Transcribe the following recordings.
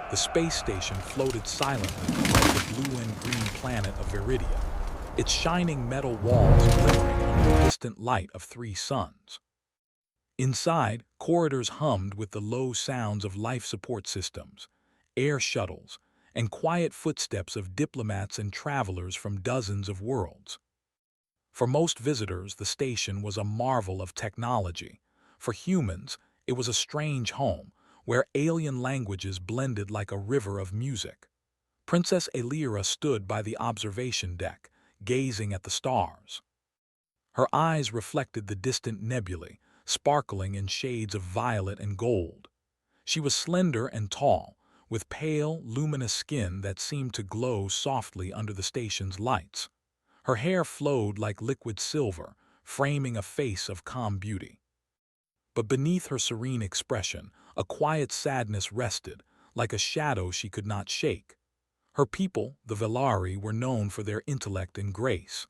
The space station floated silently above the blue and green planet of Viridia, its shining metal walls glimmering under the distant light of three suns. Inside, corridors hummed with the low sounds of life support systems, air shuttles, and quiet footsteps of diplomats and travelers from dozens of worlds. For most visitors, the station was a marvel of technology. For humans, it was a strange home, where alien languages blended like a river of music. Princess Elira stood by the observation deck, gazing at the stars. Her eyes reflected the distant nebulae, sparkling in shades of violet and gold. She was slender and tall, with pale, luminous skin that seemed to glow softly under the station's lights. Her hair flowed like liquid silver, framing a face of calm beauty. But beneath her serene expression, a quiet sadness rested, like a shadow she could not shake. Her people, the Velari, were known for their intellect and grace.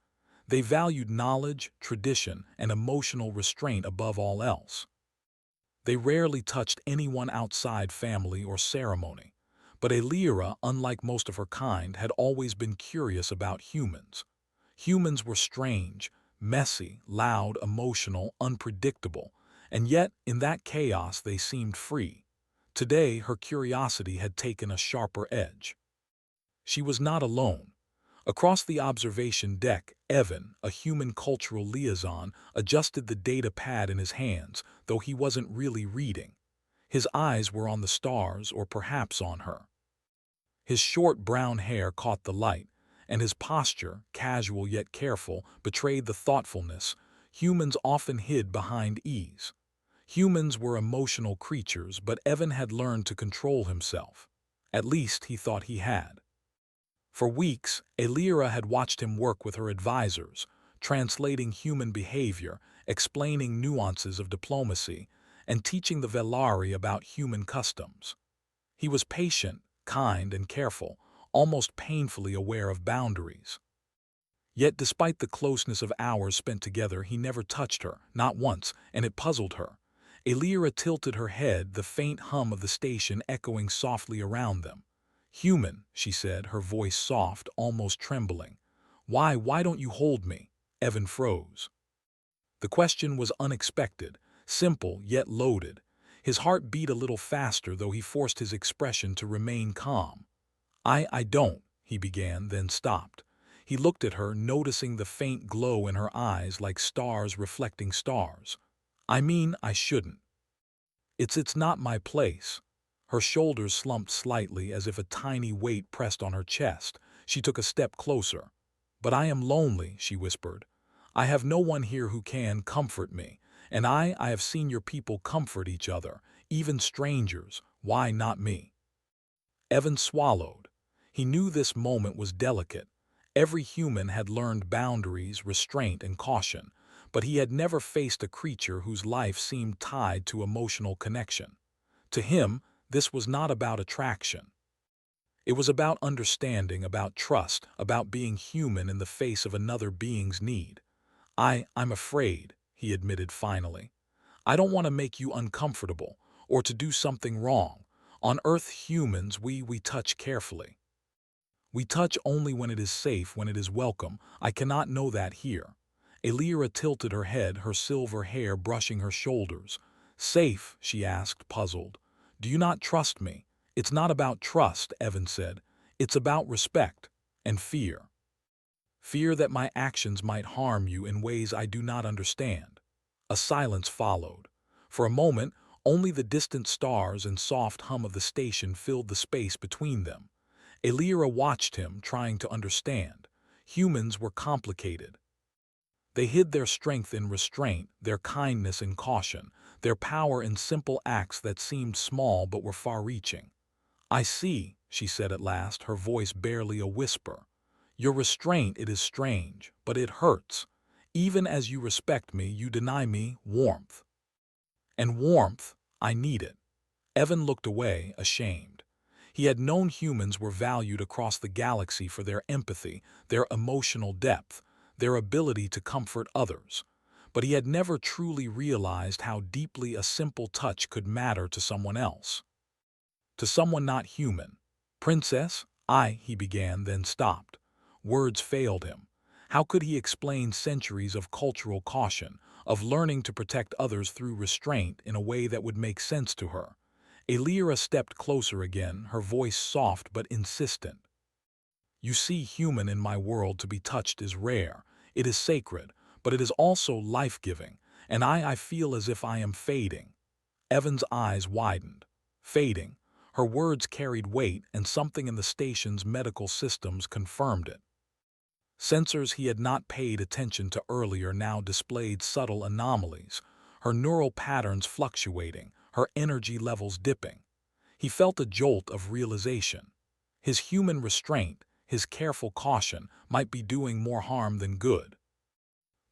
They valued knowledge, tradition, and emotional restraint above all else. They rarely touched anyone outside family or ceremony. But Elira, unlike most of her kind, had always been curious about humans. Humans were strange, messy, loud, emotional, unpredictable, and yet, in that chaos, they seemed free. Today, her curiosity had taken a sharper edge. She was not alone. Across the observation deck, Evan, a human cultural liaison, adjusted the data pad in his hands, though he wasn't really reading. His eyes were on the stars, or perhaps on her. His short brown hair caught the light, and his posture, casual yet careful, betrayed the thoughtfulness humans often hid behind ease. Humans were emotional creatures, but Evan had learned to control himself. At least he thought he had. For weeks, Elira had watched him work with her advisors, translating human behavior, explaining nuances of diplomacy, and teaching the Velari about human customs. He was patient, kind, and careful, almost painfully aware of boundaries. Yet despite the closeness of hours spent together, he never touched her, not once, and it puzzled her. Elira tilted her head, the faint hum of the station echoing softly around them. "Human," she said, her voice soft, almost trembling. Why don't you hold me?" Evan froze. The question was unexpected, simple yet loaded. His heart beat a little faster, though he forced his expression to remain calm. I don't," he began, then stopped. He looked at her, noticing the faint glow in her eyes like stars reflecting stars. "I mean, I shouldn't. It's not my place." Her shoulders slumped slightly as if a tiny weight pressed on her chest. She took a step closer. "But I am lonely," she whispered. "I have no one here who can comfort me. And I have seen your people comfort each other, even strangers. Why not me?" Evan swallowed. He knew this moment was delicate. Every human had learned boundaries, restraint, and caution, but he had never faced a creature whose life seemed tied to emotional connection. To him, this was not about attraction. It was about understanding, about trust, about being human in the face of another being's need. I'm afraid," he admitted finally. "I don't want to make you uncomfortable, or to do something wrong. On Earth, humans, we touch carefully. We touch only when it is safe, when it is welcome. I cannot know that here." Elira tilted her head, her silver hair brushing her shoulders. "Safe?" she asked, puzzled. "Do you not trust me?" "It's not about trust," Evan said. "It's about respect and fear. Fear that my actions might harm you in ways I do not understand." A silence followed. For a moment, only the distant stars and soft hum of the station filled the space between them. Elira watched him, trying to understand. Humans were complicated. They hid their strength in restraint, their kindness in caution, their power in simple acts that seemed small but were far-reaching. "I see," she said at last, her voice barely a whisper. "Your restraint, it is strange, but it hurts. Even as you respect me, you deny me warmth. And warmth, I need it." Evan looked away, ashamed. He had known humans were valued across the galaxy for their empathy, their emotional depth, their ability to comfort others. But he had never truly realized how deeply a simple touch could matter to someone else. to someone not human. "Princess, he began, then stopped. Words failed him. How could he explain centuries of cultural caution, of learning to protect others through restraint in a way that would make sense to her? Elira stepped closer again, her voice soft but insistent. "You see, human in my world to be touched is rare. It is sacred, but it is also life-giving, and I feel as if I am fading." Evan's eyes widened. Fading. Her words carried weight, and something in the station's medical systems confirmed it. Sensors he had not paid attention to earlier now displayed subtle anomalies, her neural patterns fluctuating, her energy levels dipping. He felt a jolt of realization. His human restraint, his careful caution, might be doing more harm than good.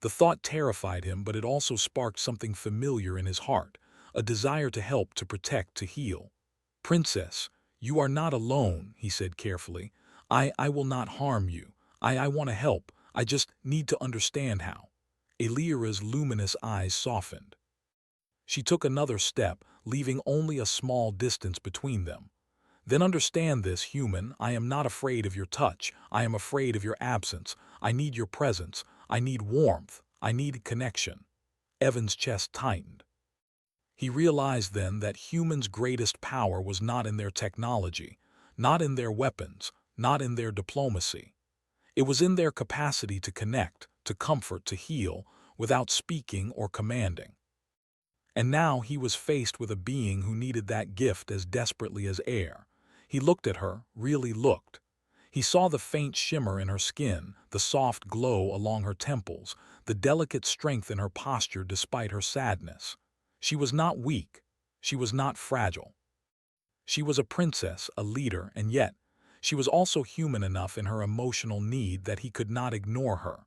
The thought terrified him, but it also sparked something familiar in his heart, a desire to help, to protect, to heal. "Princess, you are not alone," he said carefully. I will not harm you. I want to help. I just need to understand how." Elira's luminous eyes softened. She took another step, leaving only a small distance between them. "Then understand this, human. I am not afraid of your touch. I am afraid of your absence. I need your presence. I need warmth. I need connection." Evan's chest tightened. He realized then that humans' greatest power was not in their technology, not in their weapons, not in their diplomacy. It was in their capacity to connect, to comfort, to heal, without speaking or commanding. And now he was faced with a being who needed that gift as desperately as air. He looked at her, really looked. He saw the faint shimmer in her skin, the soft glow along her temples, the delicate strength in her posture despite her sadness. She was not weak. She was not fragile. She was a princess, a leader, and yet she was also human enough in her emotional need that he could not ignore her.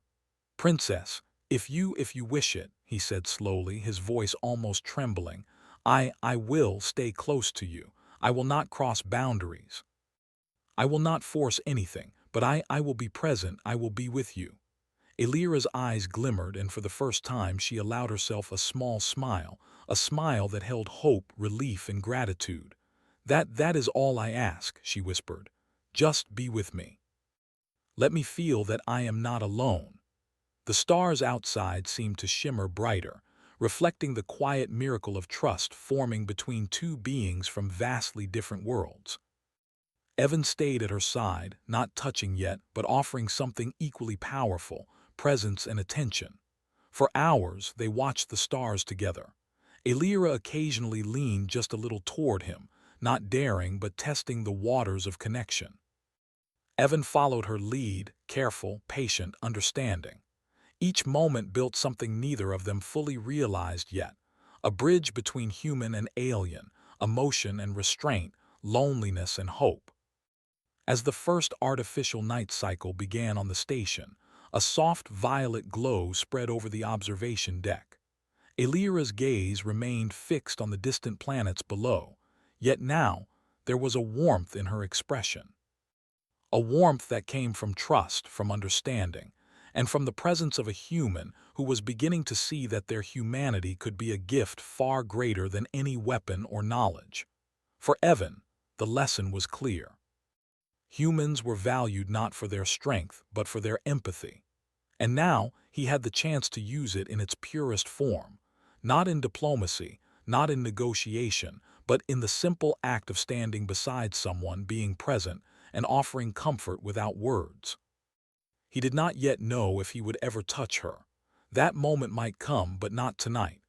"Princess, if you wish it," he said slowly, his voice almost trembling, I will stay close to you. I will not cross boundaries. I will not force anything, but I will be present. I will be with you." Elira's eyes glimmered, and for the first time she allowed herself a smile that held hope, relief, and gratitude. That is all I ask," she whispered. "Just be with me. Let me feel that I am not alone." The stars outside seemed to shimmer brighter, reflecting the quiet miracle of trust forming between two beings from vastly different worlds. Evan stayed at her side, not touching yet, but offering something equally powerful, presence and attention. For hours, they watched the stars together. Elira occasionally leaned just a little toward him, not daring but testing the waters of connection. Evan followed her lead, careful, patient, understanding. Each moment built something neither of them fully realized yet, a bridge between human and alien, emotion and restraint, loneliness and hope. As the first artificial night cycle began on the station, a soft violet glow spread over the observation deck. Elira's gaze remained fixed on the distant planets below, yet now there was a warmth in her expression. A warmth that came from trust, from understanding, and from the presence of a human who was beginning to see that their humanity could be a gift far greater than any weapon or knowledge. For Evan, the lesson was clear. Humans were valued not for their strength, but for their empathy. And now he had the chance to use it in its purest form, not in diplomacy, not in negotiation, but in the simple act of standing beside someone, being present, and offering comfort without words. He did not yet know if he would ever touch her. That moment might come, but not tonight.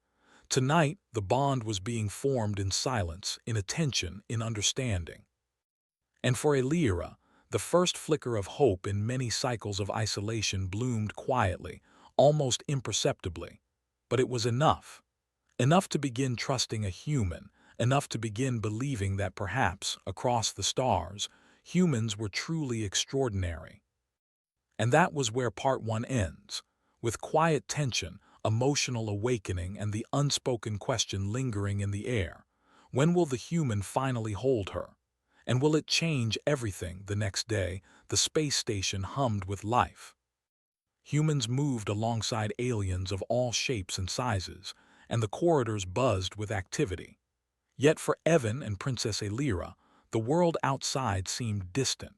Tonight, the bond was being formed in silence, in attention, in understanding. And for Elira, the first flicker of hope in many cycles of isolation bloomed quietly, almost imperceptibly. But it was enough. Enough to begin trusting a human, enough to begin believing that perhaps, across the stars, humans were truly extraordinary. And that was where part one ends, with quiet tension, emotional awakening, and the unspoken question lingering in the air. When will the human finally hold her? And will it change everything? The next day, the space station hummed with life. Humans moved alongside aliens of all shapes and sizes, and the corridors buzzed with activity. Yet for Evan and Princess Elira, The world outside seemed distant.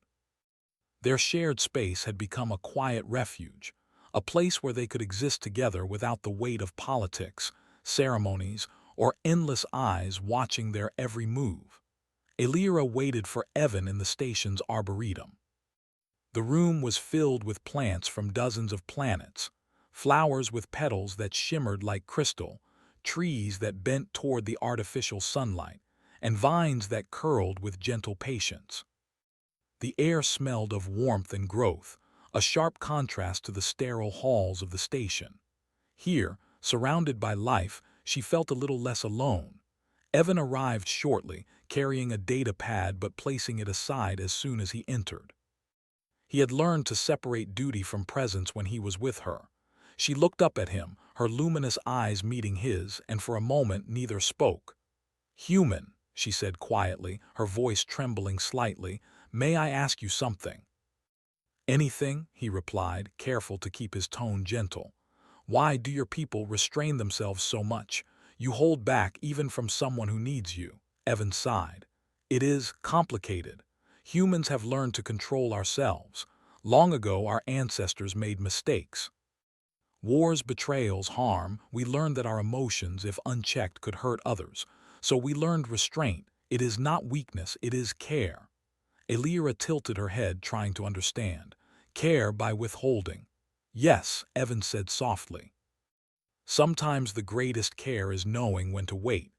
Their shared space had become a quiet refuge, a place where they could exist together without the weight of politics, ceremonies, or endless eyes watching their every move. Elira waited for Evan in the station's arboretum. The room was filled with plants from dozens of planets, flowers with petals that shimmered like crystal, trees that bent toward the artificial sunlight, and vines that curled with gentle patience. The air smelled of warmth and growth, a sharp contrast to the sterile halls of the station. Here, surrounded by life, she felt a little less alone. Evan arrived shortly, carrying a data pad but placing it aside as soon as he entered. He had learned to separate duty from presence when he was with her. She looked up at him, her luminous eyes meeting his, and for a moment neither spoke. "Human," she said quietly, her voice trembling slightly, "may I ask you something?" "Anything," he replied, careful to keep his tone gentle. "Why do your people restrain themselves so much? You hold back even from someone who needs you." Evan sighed. "It is complicated. Humans have learned to control ourselves. Long ago our ancestors made mistakes. Wars, betrayals, harm, we learned that our emotions, if unchecked, could hurt others. So we learned restraint. It is not weakness, it is care." Elira tilted her head, trying to understand. "Care by withholding." "Yes," Evan said softly. "Sometimes the greatest care is knowing when to wait,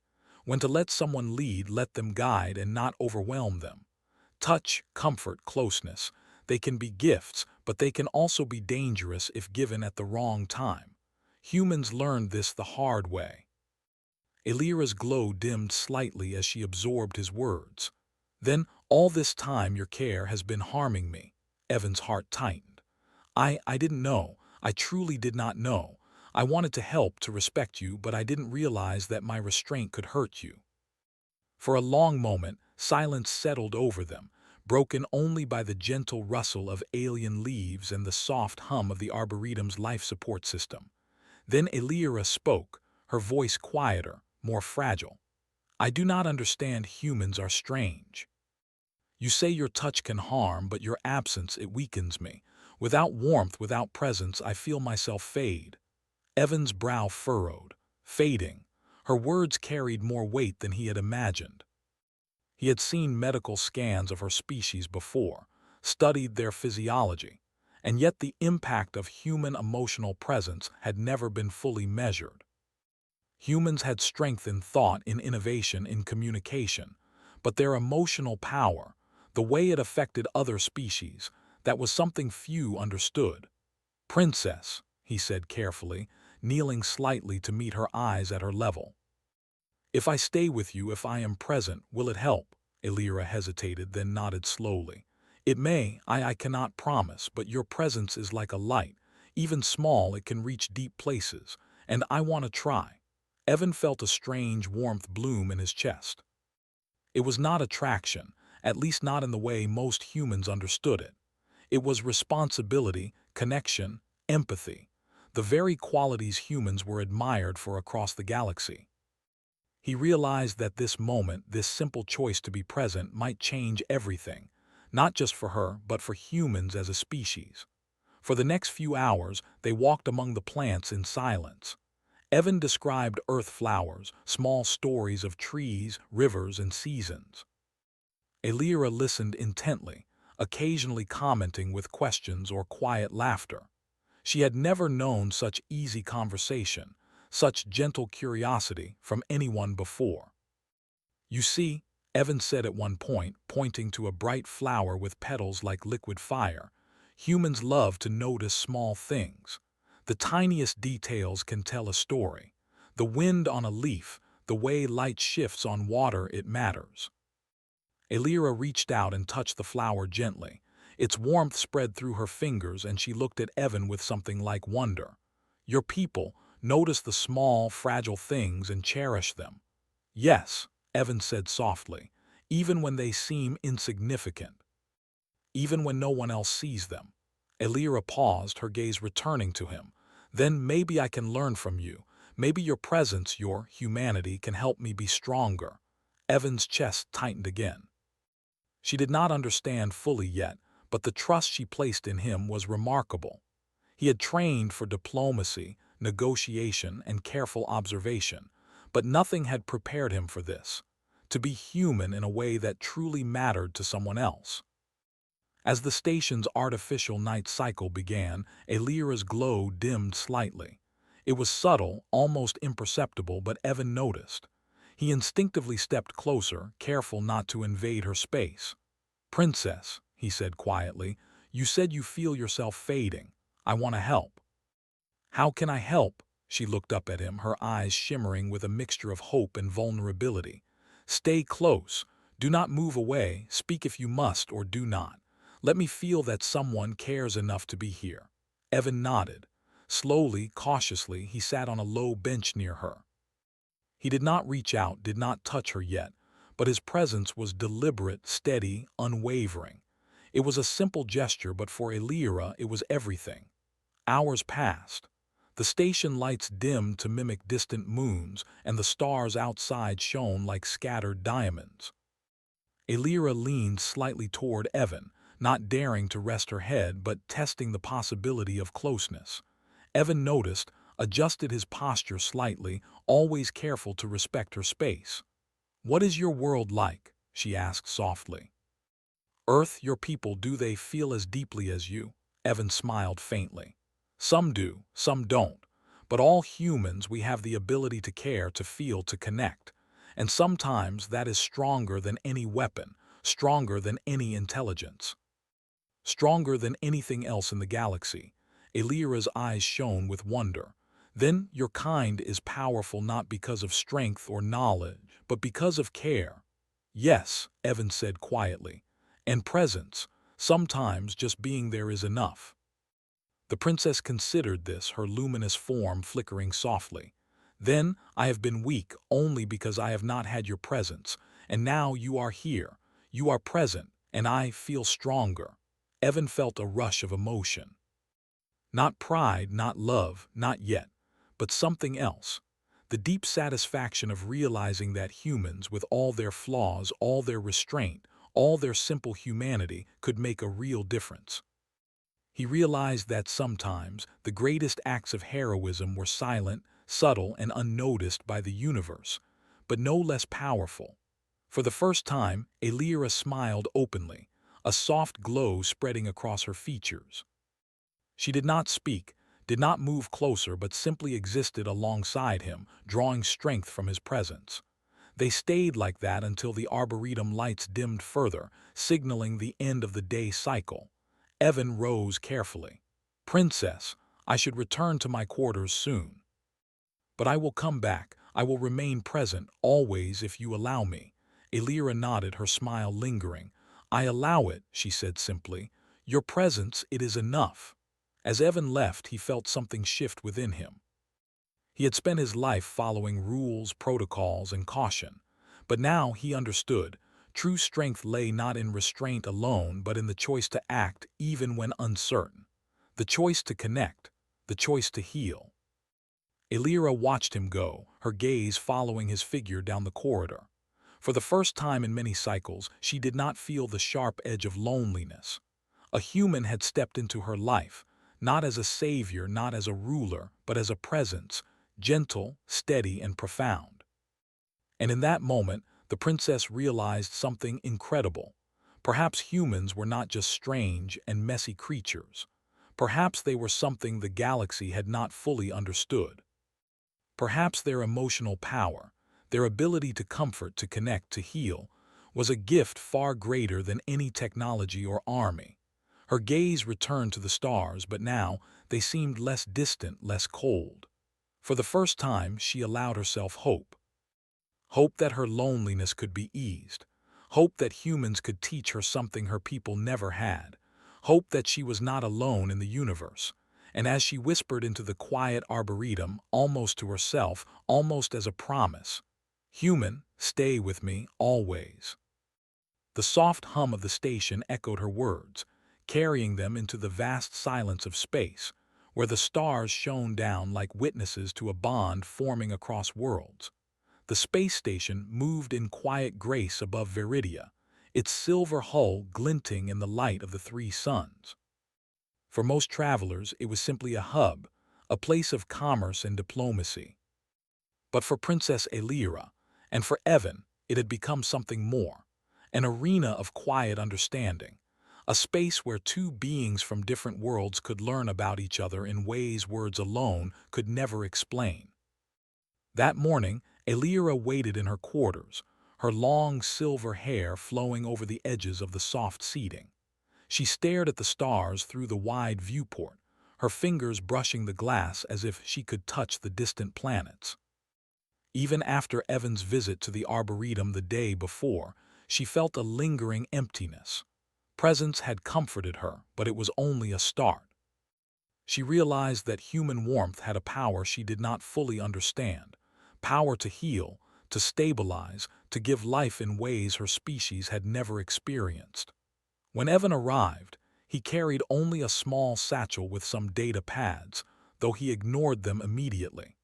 when to let someone lead, let them guide, and not overwhelm them. Touch, comfort, closeness. They can be gifts, but they can also be dangerous if given at the wrong time. Humans learned this the hard way." Elira's glow dimmed slightly as she absorbed his words. "Then, all this time your care has been harming me." Evan's heart tightened. I didn't know. I truly did not know. I wanted to help, to respect you, but I didn't realize that my restraint could hurt you." For a long moment, silence settled over them, broken only by the gentle rustle of alien leaves and the soft hum of the Arboretum's life support system. Then Elira spoke, her voice quieter, more fragile. "I do not understand. Humans are strange. You say your touch can harm, but your absence, it weakens me. Without warmth, without presence, I feel myself fade." Evan's brow furrowed. Fading. Her words carried more weight than he had imagined. He had seen medical scans of her species before, studied their physiology, and yet the impact of human emotional presence had never been fully measured. Humans had strength in thought, in innovation, in communication, but their emotional power, the way it affected other species, that was something few understood. "Princess," he said carefully, kneeling slightly to meet her eyes at her level. "If I stay with you, if I am present, will it help?" Elira hesitated, then nodded slowly. "It may, I cannot promise, but your presence is like a light. Even small, it can reach deep places, and I want to try." Evan felt a strange warmth bloom in his chest. It was not attraction, at least not in the way most humans understood it. It was responsibility, connection, empathy, the very qualities humans were admired for across the galaxy. He realized that this moment, this simple choice to be present, might change everything, not just for her, but for humans as a species. For the next few hours, they walked among the plants in silence. Evan described earth flowers, small stories of trees, rivers, and seasons. Elira listened intently, occasionally commenting with questions or quiet laughter. She had never known such easy conversation, such gentle curiosity from anyone before. "You see," Evan said at one point, pointing to a bright flower with petals like liquid fire, "humans love to notice small things. The tiniest details can tell a story. The wind on a leaf, the way light shifts on water, it matters." Elira reached out and touched the flower gently. Its warmth spread through her fingers, and she looked at Evan with something like wonder. "Your people notice the small, fragile things and cherish them." "Yes," Evan said softly, "even when they seem insignificant. Even when no one else sees them." Elira paused, her gaze returning to him. "Then maybe I can learn from you. Maybe your presence, your humanity, can help me be stronger." Evan's chest tightened again. She did not understand fully yet, but the trust she placed in him was remarkable. He had trained for diplomacy, negotiation, and careful observation, but nothing had prepared him for this, to be human in a way that truly mattered to someone else. As the station's artificial night cycle began, Elira's glow dimmed slightly. It was subtle, almost imperceptible, but Evan noticed. He instinctively stepped closer, careful not to invade her space. "Princess," he said quietly, "you said you feel yourself fading. I want to help." "How can I help?" She looked up at him, her eyes shimmering with a mixture of hope and vulnerability. "Stay close. Do not move away. Speak if you must, or do not. Let me feel that someone cares enough to be here." Evan nodded. Slowly, cautiously, he sat on a low bench near her. He did not reach out, did not touch her yet, but his presence was deliberate, steady, unwavering. It was a simple gesture, but for Elira it was everything. Hours passed. The station lights dimmed to mimic distant moons, and the stars outside shone like scattered diamonds. Elira leaned slightly toward Evan, not daring to rest her head but testing the possibility of closeness. Evan noticed, adjusted his posture slightly, always careful to respect her space. "What is your world like?" she asked softly. "Earth, your people, do they feel as deeply as you?" Evan smiled faintly. "Some do, some don't. But all humans, we have the ability to care, to feel, to connect. And sometimes that is stronger than any weapon, stronger than any intelligence. Stronger than anything else in the galaxy." Elira's eyes shone with wonder. "Then your kind is powerful not because of strength or knowledge, but because of care." "Yes," Evan said quietly. "And presence. Sometimes just being there is enough." The princess considered this, her luminous form flickering softly. "Then I have been weak only because I have not had your presence, and now you are here. You are present, and I feel stronger." Evan felt a rush of emotion. Not pride, not love, not yet, but something else. The deep satisfaction of realizing that humans, with all their flaws, all their restraint, all their simple humanity, could make a real difference. He realized that sometimes the greatest acts of heroism were silent, subtle, and unnoticed by the universe, but no less powerful. For the first time, Elira smiled openly, a soft glow spreading across her features. She did not speak, did not move closer, but simply existed alongside him, drawing strength from his presence. They stayed like that until the arboretum lights dimmed further, signaling the end of the day cycle. Evan rose carefully. "Princess, I should return to my quarters soon. But I will come back. I will remain present, always, if you allow me." Elira nodded, her smile lingering. "I allow it," she said simply. "Your presence, it is enough." As Evan left, he felt something shift within him. He had spent his life following rules, protocols, and caution. But now he understood. True strength lay not in restraint alone, but in the choice to act even when uncertain. The choice to connect, the choice to heal. Elira watched him go, her gaze following his figure down the corridor. For the first time in many cycles, she did not feel the sharp edge of loneliness. A human had stepped into her life, not as a savior, not as a ruler, but as a presence, gentle, steady, and profound. And in that moment, the princess realized something incredible. Perhaps humans were not just strange and messy creatures. Perhaps they were something the galaxy had not fully understood. Perhaps their emotional power, their ability to comfort, to connect, to heal, was a gift far greater than any technology or army. Her gaze returned to the stars, but now they seemed less distant, less cold. For the first time, she allowed herself hope. Hope that her loneliness could be eased. Hope that humans could teach her something her people never had. Hope that she was not alone in the universe. And as she whispered into the quiet arboretum, almost to herself, almost as a promise, "Human, stay with me, always." The soft hum of the station echoed her words, carrying them into the vast silence of space, where the stars shone down like witnesses to a bond forming across worlds. The space station moved in quiet grace above Viridia, its silver hull glinting in the light of the three suns. For most travelers, it was simply a hub, a place of commerce and diplomacy. But for Princess Elira, and for Evan, it had become something more, an arena of quiet understanding, a space where two beings from different worlds could learn about each other in ways words alone could never explain. That morning, Elira waited in her quarters, her long silver hair flowing over the edges of the soft seating. She stared at the stars through the wide viewport, her fingers brushing the glass as if she could touch the distant planets. Even after Evan's visit to the Arboretum the day before, she felt a lingering emptiness. Presence had comforted her, but it was only a start. She realized that human warmth had a power she did not fully understand, power to heal, to stabilize, to give life in ways her species had never experienced. When Evan arrived, he carried only a small satchel with some data pads, though he ignored them immediately.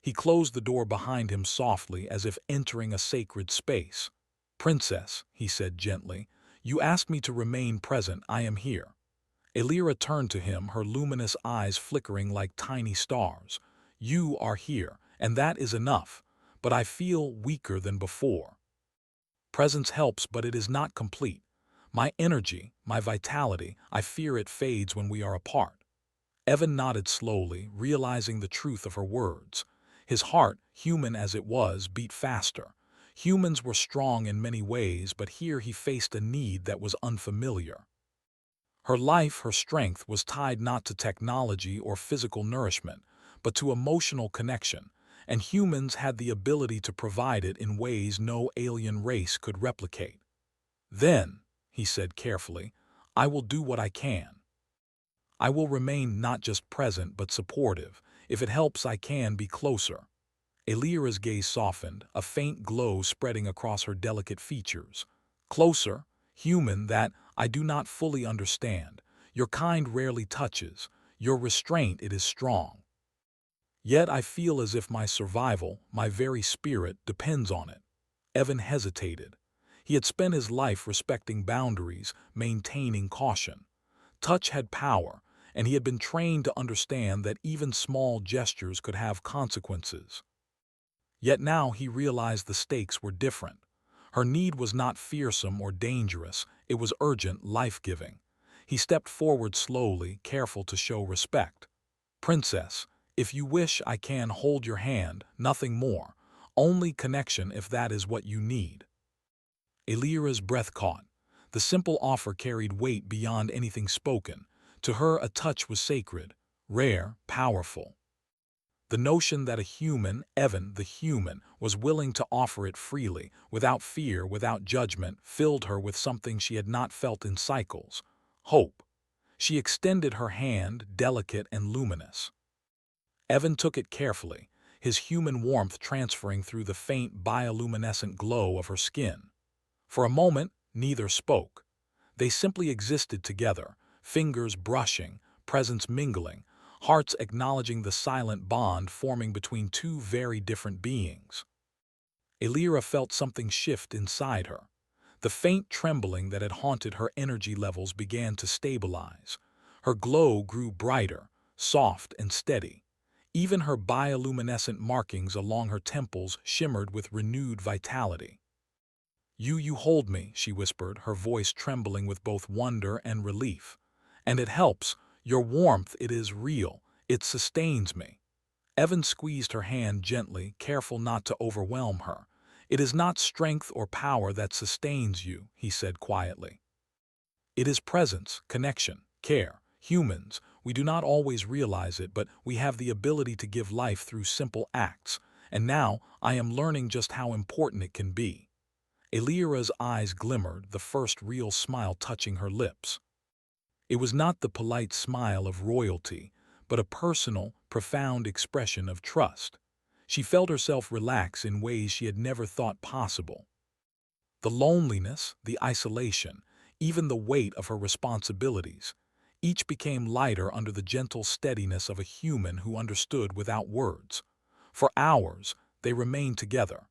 He closed the door behind him softly as if entering a sacred space. "Princess," he said gently, "you asked me to remain present. I am here." Elira turned to him, her luminous eyes flickering like tiny stars. "You are here, and that is enough, but I feel weaker than before. Presence helps, but it is not complete. My energy, my vitality, I fear it fades when we are apart." Evan nodded slowly, realizing the truth of her words. His heart, human as it was, beat faster. Humans were strong in many ways, but here he faced a need that was unfamiliar. Her life, her strength, was tied not to technology or physical nourishment, but to emotional connection, and humans had the ability to provide it in ways no alien race could replicate. "Then," he said carefully, "I will do what I can. I will remain not just present but supportive. If it helps, I can be closer." Elira's gaze softened, a faint glow spreading across her delicate features. "Closer, human, that I do not fully understand. Your kind rarely touches. Your restraint, it is strong. Yet I feel as if my survival, my very spirit, depends on it." Evan hesitated. He had spent his life respecting boundaries, maintaining caution. Touch had power, and he had been trained to understand that even small gestures could have consequences. Yet now he realized the stakes were different. Her need was not fearsome or dangerous, it was urgent, life-giving. He stepped forward slowly, careful to show respect. "Princess, if you wish, I can hold your hand, nothing more. Only connection if that is what you need." Elira's breath caught. The simple offer carried weight beyond anything spoken. To her, a touch was sacred, rare, powerful. The notion that a human, Evan the human, was willing to offer it freely, without fear, without judgment, filled her with something she had not felt in cycles: hope. She extended her hand, delicate and luminous. Evan took it carefully, his human warmth transferring through the faint bioluminescent glow of her skin. For a moment, neither spoke. They simply existed together, fingers brushing, presence mingling, hearts acknowledging the silent bond forming between two very different beings. Elira felt something shift inside her. The faint trembling that had haunted her energy levels began to stabilize. Her glow grew brighter, soft and steady. Even her bioluminescent markings along her temples shimmered with renewed vitality. You hold me," she whispered, her voice trembling with both wonder and relief. "And it helps. Your warmth, it is real. It sustains me." Evan squeezed her hand gently, careful not to overwhelm her. "It is not strength or power that sustains you," he said quietly. "It is presence, connection, care. Humans, we do not always realize it, but we have the ability to give life through simple acts, and now I am learning just how important it can be." Elira's eyes glimmered, the first real smile touching her lips. It was not the polite smile of royalty, but a personal, profound expression of trust. She felt herself relax in ways she had never thought possible. The loneliness, the isolation, even the weight of her responsibilities, each became lighter under the gentle steadiness of a human who understood without words. For hours, they remained together.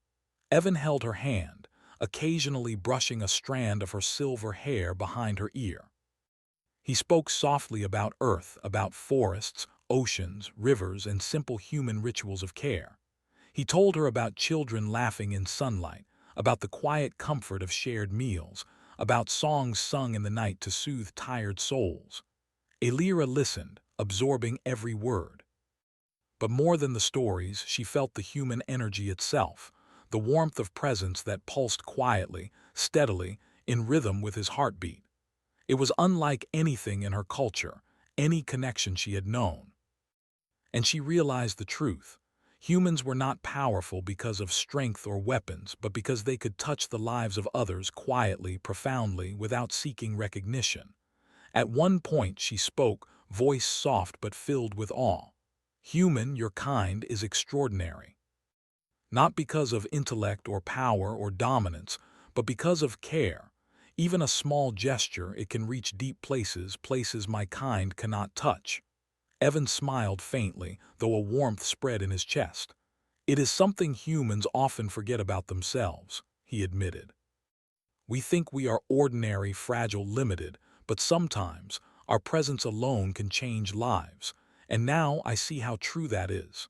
Evan held her hand, occasionally brushing a strand of her silver hair behind her ear. He spoke softly about Earth, about forests, oceans, rivers, and simple human rituals of care. He told her about children laughing in sunlight, about the quiet comfort of shared meals, about songs sung in the night to soothe tired souls. Elira listened, absorbing every word. But more than the stories, she felt the human energy itself, the warmth of presence that pulsed quietly, steadily, in rhythm with his heartbeat. It was unlike anything in her culture, any connection she had known. And she realized the truth. Humans were not powerful because of strength or weapons, but because they could touch the lives of others quietly, profoundly, without seeking recognition. At one point she spoke, voice soft but filled with awe. Human, your kind, is extraordinary. Not because of intellect or power or dominance, but because of care. Even a small gesture, it can reach deep places, places my kind cannot touch. Evan smiled faintly, though a warmth spread in his chest. It is something humans often forget about themselves, he admitted. We think we are ordinary, fragile, limited, but sometimes our presence alone can change lives, and now I see how true that is.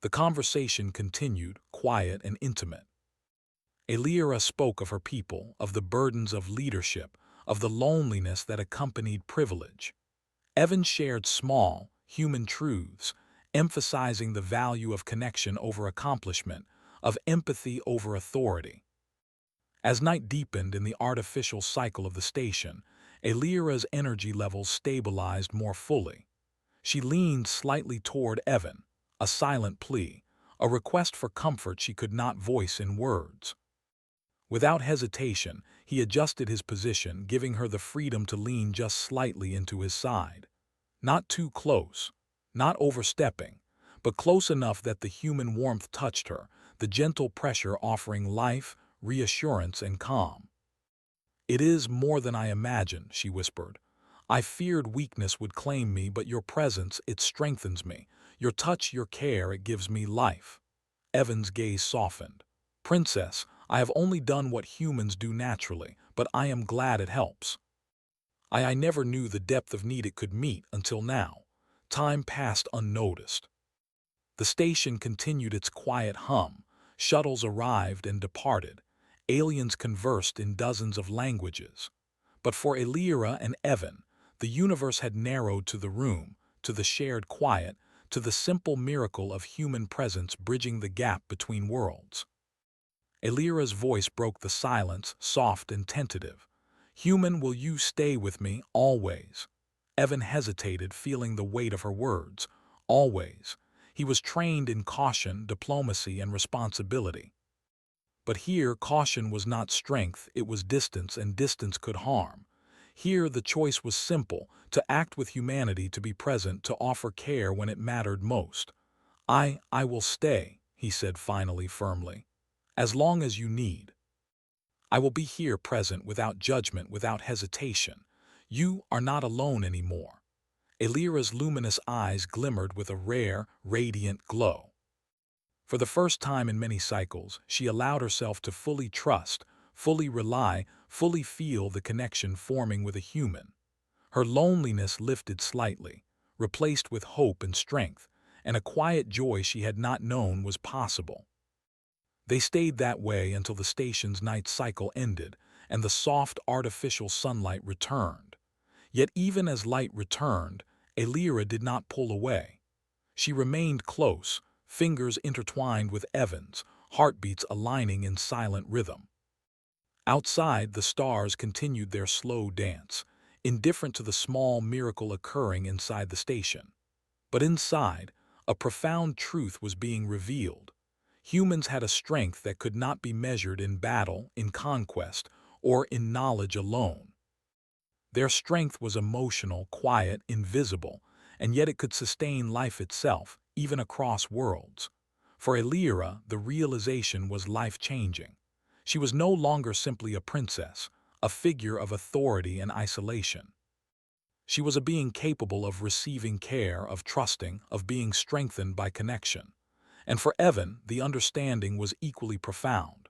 The conversation continued, quiet and intimate. Elira spoke of her people, of the burdens of leadership, of the loneliness that accompanied privilege. Evan shared small, human truths, emphasizing the value of connection over accomplishment, of empathy over authority. As night deepened in the artificial cycle of the station, Elira's energy levels stabilized more fully. She leaned slightly toward Evan, a silent plea, a request for comfort she could not voice in words. Without hesitation, he adjusted his position, giving her the freedom to lean just slightly into his side. Not too close, not overstepping, but close enough that the human warmth touched her, the gentle pressure offering life, reassurance, and calm. "It is more than I imagined," she whispered. "I feared weakness would claim me, but your presence, it strengthens me. Your touch, your care, it gives me life." Evan's gaze softened. "Princess, I have only done what humans do naturally, but I am glad it helps. I never knew the depth of need it could meet until now." Time passed unnoticed. The station continued its quiet hum. Shuttles arrived and departed. Aliens conversed in dozens of languages. But for Elira and Evan, the universe had narrowed to the room, to the shared quiet, to the simple miracle of human presence bridging the gap between worlds. Elira's voice broke the silence, soft and tentative. "Human, will you stay with me, always?" Evan hesitated, feeling the weight of her words. Always. He was trained in caution, diplomacy, and responsibility. But here, caution was not strength, it was distance, and distance could harm. Here, the choice was simple, to act with humanity, to be present, to offer care when it mattered most. I will stay," he said finally, firmly. "As long as you need. I will be here present, without judgment, without hesitation. You are not alone anymore." Elira's luminous eyes glimmered with a rare, radiant glow. For the first time in many cycles, she allowed herself to fully trust, fully rely, fully feel the connection forming with a human. Her loneliness lifted slightly, replaced with hope and strength, and a quiet joy she had not known was possible. They stayed that way until the station's night cycle ended and the soft artificial sunlight returned. Yet even as light returned, Elira did not pull away. She remained close, fingers intertwined with Evan's, heartbeats aligning in silent rhythm. Outside, the stars continued their slow dance, indifferent to the small miracle occurring inside the station. But inside, a profound truth was being revealed. Humans had a strength that could not be measured in battle, in conquest, or in knowledge alone. Their strength was emotional, quiet, invisible, and yet it could sustain life itself, even across worlds. For Elira, the realization was life-changing. She was no longer simply a princess, a figure of authority and isolation. She was a being capable of receiving care, of trusting, of being strengthened by connection. And for Evan, the understanding was equally profound.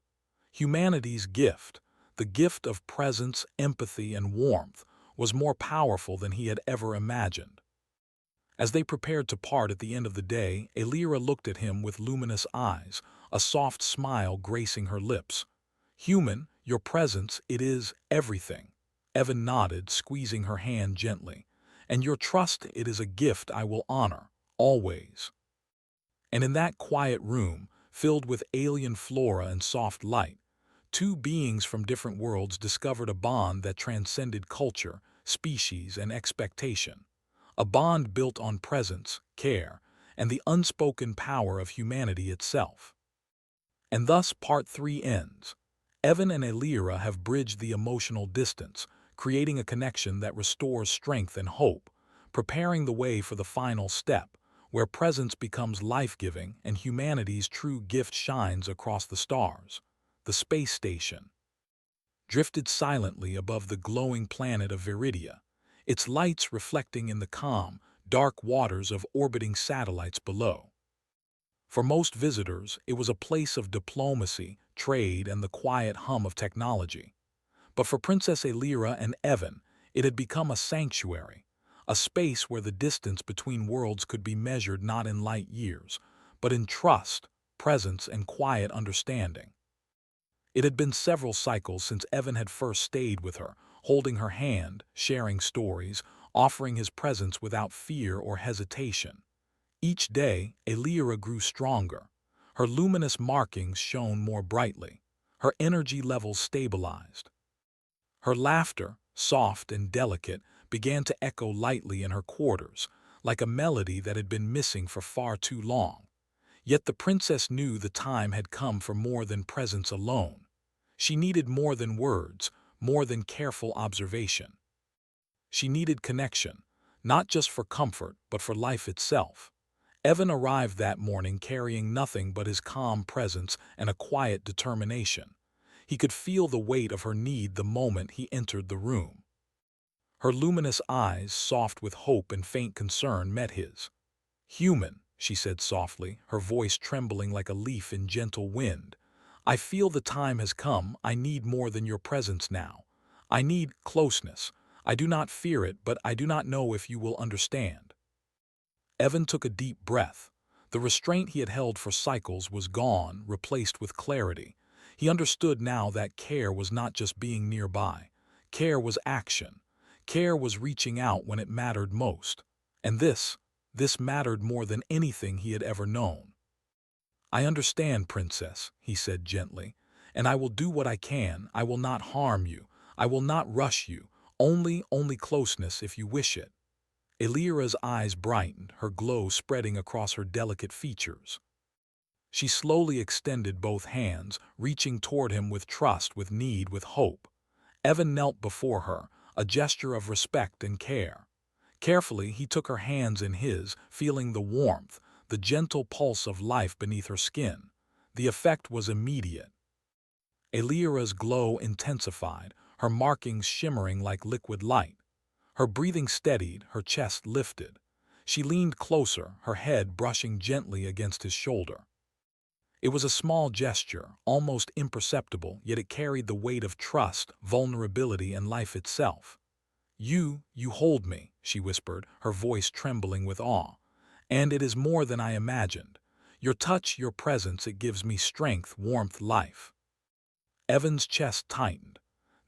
Humanity's gift, the gift of presence, empathy, and warmth, was more powerful than he had ever imagined. As they prepared to part at the end of the day, Elira looked at him with luminous eyes, a soft smile gracing her lips. "Human, your presence, it is everything." Evan nodded, squeezing her hand gently. "And your trust, it is a gift I will honor, always." And in that quiet room, filled with alien flora and soft light, two beings from different worlds discovered a bond that transcended culture, species, and expectation. A bond built on presence, care, and the unspoken power of humanity itself. And thus Part 3 ends. Evan and Elira have bridged the emotional distance, creating a connection that restores strength and hope, preparing the way for the final step, where presence becomes life-giving and humanity's true gift shines across the stars. The space station drifted silently above the glowing planet of Viridia, its lights reflecting in the calm, dark waters of orbiting satellites below. For most visitors, it was a place of diplomacy, trade, and the quiet hum of technology. But for Princess Elira and Evan, it had become a sanctuary, a space where the distance between worlds could be measured not in light years, but in trust, presence, and quiet understanding. It had been several cycles since Evan had first stayed with her, holding her hand, sharing stories, offering his presence without fear or hesitation. Each day, Elira grew stronger. Her luminous markings shone more brightly. Her energy levels stabilized. Her laughter, soft and delicate, began to echo lightly in her quarters, like a melody that had been missing for far too long. Yet the princess knew the time had come for more than presence alone. She needed more than words, more than careful observation. She needed connection, not just for comfort, but for life itself. Evan arrived that morning carrying nothing but his calm presence and a quiet determination. He could feel the weight of her need the moment he entered the room. Her luminous eyes, soft with hope and faint concern, met his. "Human," she said softly, her voice trembling like a leaf in gentle wind. "I feel the time has come. I need more than your presence now. I need closeness. I do not fear it, but I do not know if you will understand." Evan took a deep breath. The restraint he had held for cycles was gone, replaced with clarity. He understood now that care was not just being nearby. Care was action. Care was reaching out when it mattered most. And this mattered more than anything he had ever known. "I understand, Princess," he said gently, "and I will do what I can. I will not harm you. I will not rush you. Only closeness if you wish it." Elira's eyes brightened, her glow spreading across her delicate features. She slowly extended both hands, reaching toward him with trust, with need, with hope. Evan knelt before her, a gesture of respect and care. Carefully, he took her hands in his, feeling the warmth, the gentle pulse of life beneath her skin. The effect was immediate. Elira's glow intensified, her markings shimmering like liquid light. Her breathing steadied, her chest lifted. She leaned closer, her head brushing gently against his shoulder. It was a small gesture, almost imperceptible, yet it carried the weight of trust, vulnerability, and life itself. You hold me," she whispered, her voice trembling with awe. "And it is more than I imagined. Your touch, your presence, it gives me strength, warmth, life." Evan's chest tightened.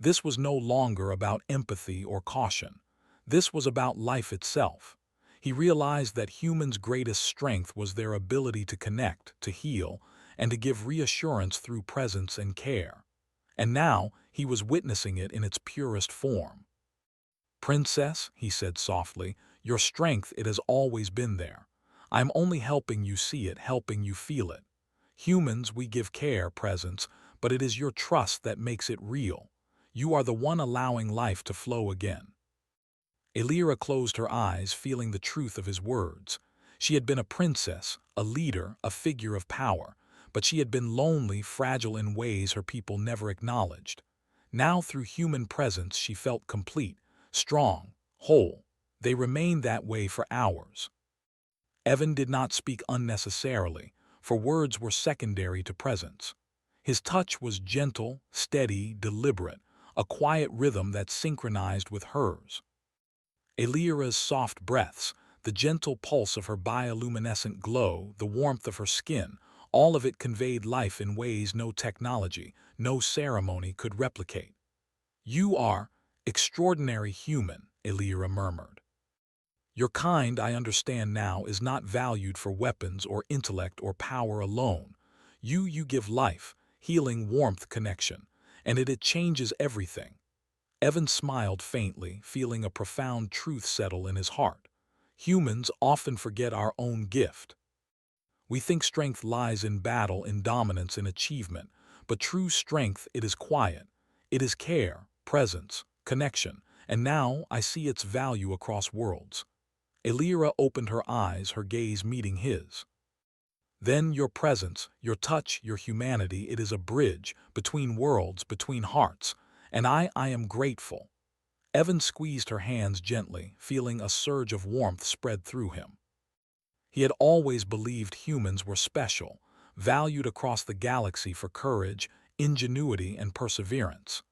This was no longer about empathy or caution. This was about life itself. He realized that humans' greatest strength was their ability to connect, to heal, and to give reassurance through presence and care. And now he was witnessing it in its purest form. "Princess," he said softly, "your strength, it has always been there. I am only helping you see it, helping you feel it. Humans, we give care, presence, but it is your trust that makes it real. You are the one allowing life to flow again." Elira closed her eyes, feeling the truth of his words. She had been a princess, a leader, a figure of power, but she had been lonely, fragile in ways her people never acknowledged. Now, through human presence, she felt complete, strong, whole. They remained that way for hours. Evan did not speak unnecessarily, for words were secondary to presence. His touch was gentle, steady, deliberate, a quiet rhythm that synchronized with hers. Elira's soft breaths, the gentle pulse of her bioluminescent glow, the warmth of her skin, all of it conveyed life in ways no technology, no ceremony could replicate. "You are extraordinary human," Elira murmured. "Your kind, I understand now, is not valued for weapons or intellect or power alone. You give life, healing, warmth, connection, and it changes everything." Evan smiled faintly, feeling a profound truth settle in his heart. Humans often forget our own gift. We think strength lies in battle, in dominance, in achievement, but true strength, it is quiet. It is care, presence, connection, and now I see its value across worlds. Elira opened her eyes, her gaze meeting his. "Then your presence, your touch, your humanity, it is a bridge between worlds, between hearts, and I am grateful." Evan squeezed her hands gently, feeling a surge of warmth spread through him. He had always believed humans were special, valued across the galaxy for courage, ingenuity, and perseverance.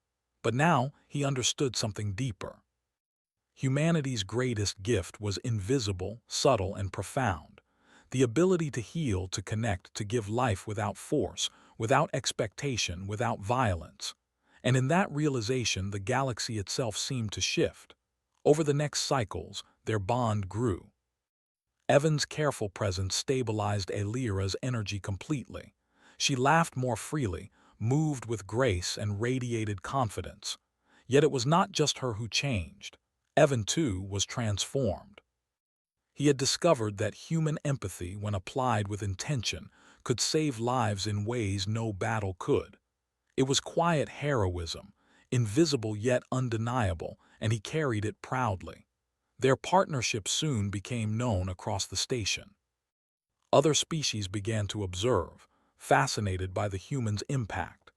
But now he understood something deeper. Humanity's greatest gift was invisible, subtle, and profound. The ability to heal, to connect, to give life without force, without expectation, without violence. And in that realization, the galaxy itself seemed to shift. Over the next cycles, their bond grew. Evan's careful presence stabilized Elira's energy completely. She laughed more freely, moved with grace, and radiated confidence. Yet it was not just her who changed. Evan, too, was transformed. He had discovered that human empathy, when applied with intention, could save lives in ways no battle could. It was quiet heroism, invisible yet undeniable, and he carried it proudly. Their partnership soon became known across the station. Other species began to observe, fascinated by the human's impact.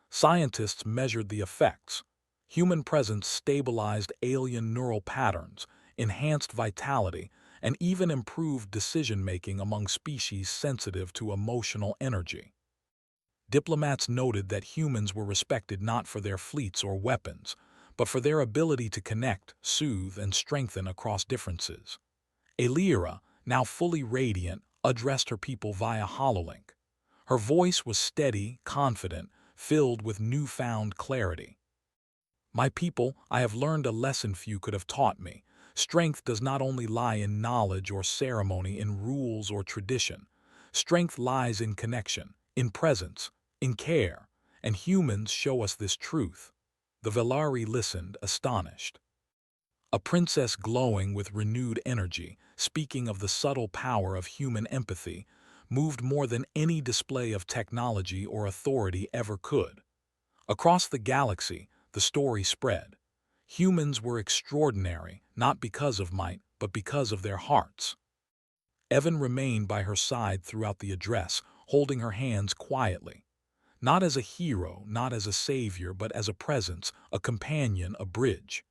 Scientists measured the effects. Human presence stabilized alien neural patterns, enhanced vitality, and even improved decision-making among species sensitive to emotional energy. Diplomats noted that humans were respected not for their fleets or weapons, but for their ability to connect, soothe, and strengthen across differences. Elira, now fully radiant, addressed her people via HoloLink. Her voice was steady, confident, filled with newfound clarity. "My people, I have learned a lesson few could have taught me. Strength does not only lie in knowledge or ceremony, in rules or tradition. Strength lies in connection, in presence, in care, and humans show us this truth." The Velari listened, astonished. A princess glowing with renewed energy, speaking of the subtle power of human empathy, moved more than any display of technology or authority ever could. Across the galaxy, the story spread. Humans were extraordinary, not because of might, but because of their hearts. Evan remained by her side throughout the address, holding her hands quietly. Not as a hero, not as a savior, but as a presence, a companion, a bridge.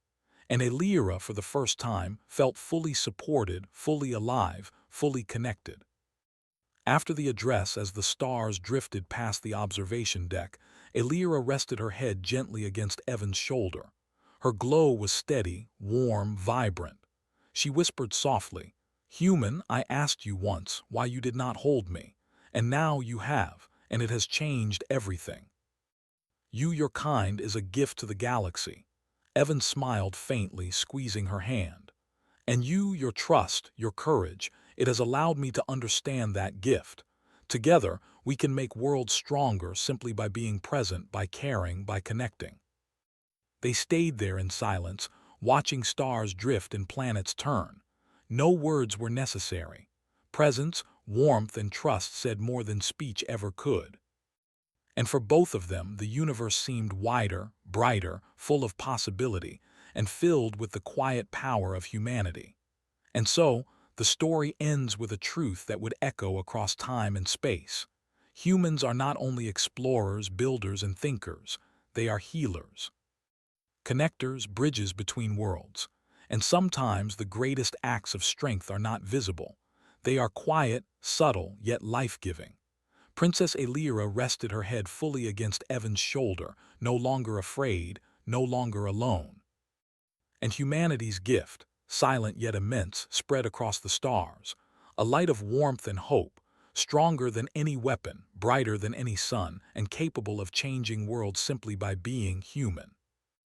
And Elira, for the first time, felt fully supported, fully alive, fully connected. After the address, as the stars drifted past the observation deck, Elira rested her head gently against Evan's shoulder. Her glow was steady, warm, vibrant. She whispered softly, "Human, I asked you once why you did not hold me, and now you have, and it has changed everything. Your kind, is a gift to the galaxy." Evan smiled faintly, squeezing her hand. "And your trust, your courage, it has allowed me to understand that gift. Together, we can make worlds stronger simply by being present, by caring, by connecting." They stayed there in silence, watching stars drift and planets turn. No words were necessary. Presence, warmth, and trust said more than speech ever could. And for both of them, the universe seemed wider, brighter, full of possibility, and filled with the quiet power of humanity. And so, the story ends with a truth that would echo across time and space. Humans are not only explorers, builders, and thinkers, they are healers. Connectors, bridges between worlds. And sometimes the greatest acts of strength are not visible. They are quiet, subtle, yet life-giving. Princess Elira rested her head fully against Evan's shoulder, no longer afraid, no longer alone. And humanity's gift, silent yet immense, spread across the stars, a light of warmth and hope, stronger than any weapon, brighter than any sun, and capable of changing worlds simply by being human.